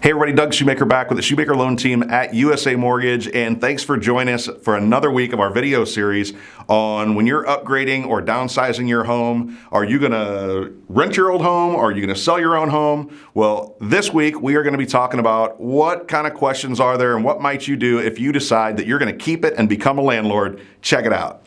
Hey everybody, Doug Shoemaker back with the Shoemaker Loan Team at USA Mortgage, and thanks for joining us for another week of our video series on when you're upgrading or downsizing your home. Are you going to rent your old home? Or are you going to sell your own home? Well, this week we are going to be talking about what kind of questions are there and what might you do if you decide that you're going to keep it and become a landlord. Check it out.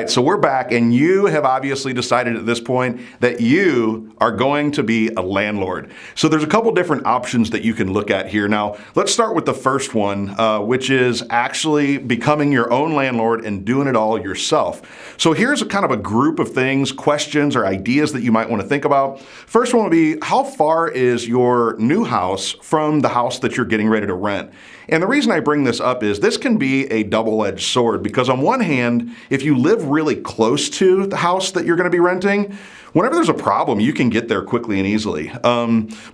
So we're back, and you have obviously decided at this point that you are going to be a landlord. So there's a couple different options that you can look at here. Now, let's start with the first one, which is actually becoming your own landlord and doing it all yourself. So here's a kind of a group of things, questions or ideas that you might want to think about. First one would be, how far is your new house from the house that you're getting ready to rent? And the reason I bring this up is this can be a double-edged sword, because on one hand, if you live really close to the house that you're going to be renting, whenever there's a problem, you can get there quickly and easily.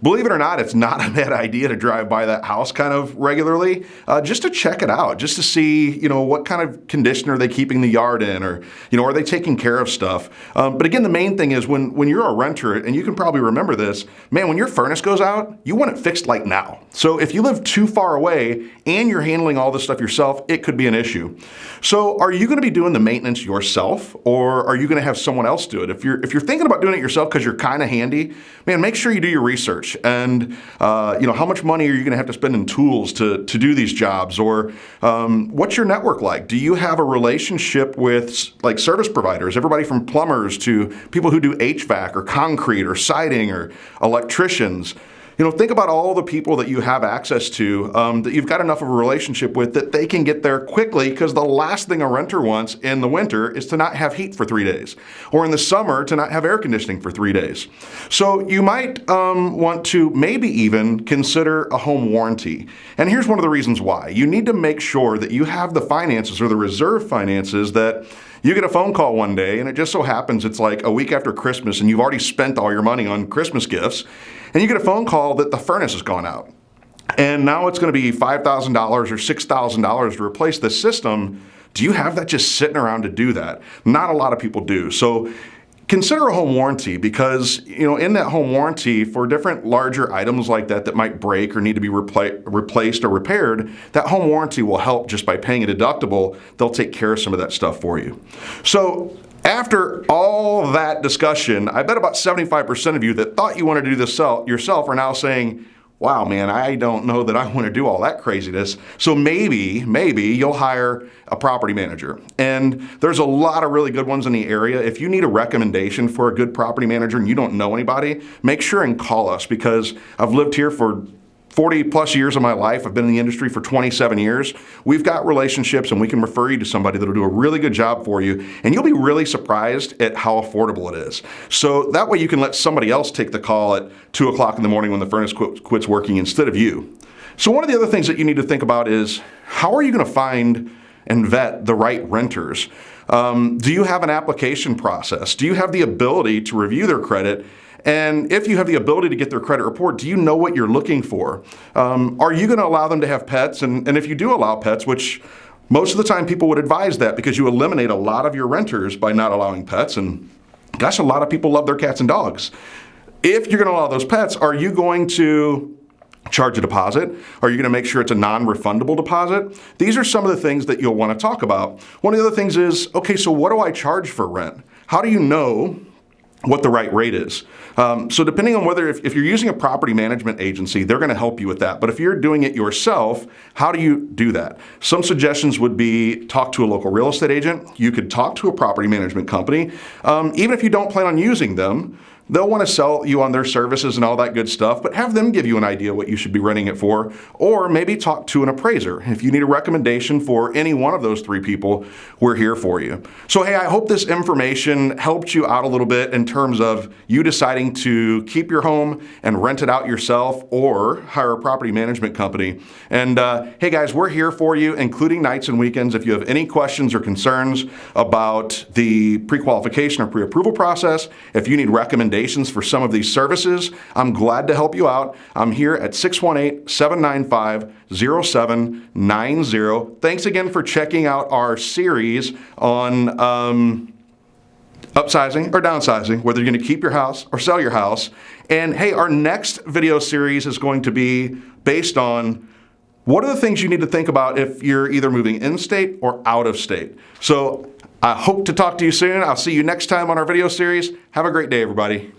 Believe it or not, it's not a bad idea to drive by that house kind of regularly, just to check it out, just to see, what kind of condition are they keeping the yard in, or, are they taking care of stuff? But again, the main thing is when you're a renter, and you can probably remember this, man, when your furnace goes out, you want it fixed like now. So if you live too far away and you're handling all this stuff yourself, it could be an issue. So are you going to be doing the maintenance yourself, or are you going to have someone else do it? If you're thinking about doing it yourself because you're kind of handy, man, make sure you do your research. And how much money are you going to have to spend in tools to do these jobs? Or what's your network like? Do you have a relationship with like service providers, everybody from plumbers to people who do HVAC or concrete or siding or electricians? Think about all the people that you have access to, that you've got enough of a relationship with that they can get there quickly, because the last thing a renter wants in the winter is to not have heat for 3 days, or in the summer to not have air conditioning for 3 days. So you might want to maybe even consider a home warranty. And here's one of the reasons why. You need to make sure that you have the finances, or the reserve finances, that you get a phone call one day, and it just so happens it's like a week after Christmas, and you've already spent all your money on Christmas gifts, and you get a phone call that the furnace has gone out. And now it's going to be $5,000 or $6,000 to replace the system. Do you have that just sitting around to do that? Not a lot of people do. So consider a home warranty, because in that home warranty, for different larger items like that might break or need to be replaced or repaired, that home warranty will help. Just by paying a deductible, they'll take care of some of that stuff for you. So after all that discussion, I bet about 75% of you that thought you wanted to do this yourself are now saying, wow, man, I don't know that I want to do all that craziness. So maybe you'll hire a property manager. And there's a lot of really good ones in the area. If you need a recommendation for a good property manager and you don't know anybody, make sure and call us, because I've lived here for 40 plus years of my life. I've been in the industry for 27 years. We've got relationships, and we can refer you to somebody that'll do a really good job for you, and you'll be really surprised at how affordable it is. So that way you can let somebody else take the call at 2 o'clock in the morning when the furnace quits working instead of you. So one of the other things that you need to think about is, how are you going to find and vet the right renters? Do you have an application process? Do you have the ability to review their credit? And if you have the ability to get their credit report, do you know what you're looking for? Are you going to allow them to have pets? And if you do allow pets, which most of the time people would advise that, because you eliminate a lot of your renters by not allowing pets. And gosh, a lot of people love their cats and dogs. If you're going to allow those pets, are you going to charge a deposit? Are you going to make sure it's a non-refundable deposit? These are some of the things that you'll want to talk about. One of the other things is, okay, so what do I charge for rent? How do you know what the right rate is? So depending on whether, if you're using a property management agency, they're going to help you with that. But if you're doing it yourself, how do you do that? Some suggestions would be talk to a local real estate agent. You could talk to a property management company. Even if you don't plan on using them, they'll want to sell you on their services and all that good stuff, but have them give you an idea what you should be renting it for, or maybe talk to an appraiser. If you need a recommendation for any one of those three people, we're here for you. So hey, I hope this information helped you out a little bit in terms of you deciding to keep your home and rent it out yourself or hire a property management company. And hey guys, we're here for you, including nights and weekends. If you have any questions or concerns about the pre-qualification or pre-approval process, if you need recommendations for some of these services, I'm glad to help you out. I'm here at 618-795-0790. Thanks again for checking out our series on upsizing or downsizing, whether you're going to keep your house or sell your house. And hey, our next video series is going to be based on what are the things you need to think about if you're either moving in-state or out of state. So I hope to talk to you soon. I'll see you next time on our video series. Have a great day, everybody.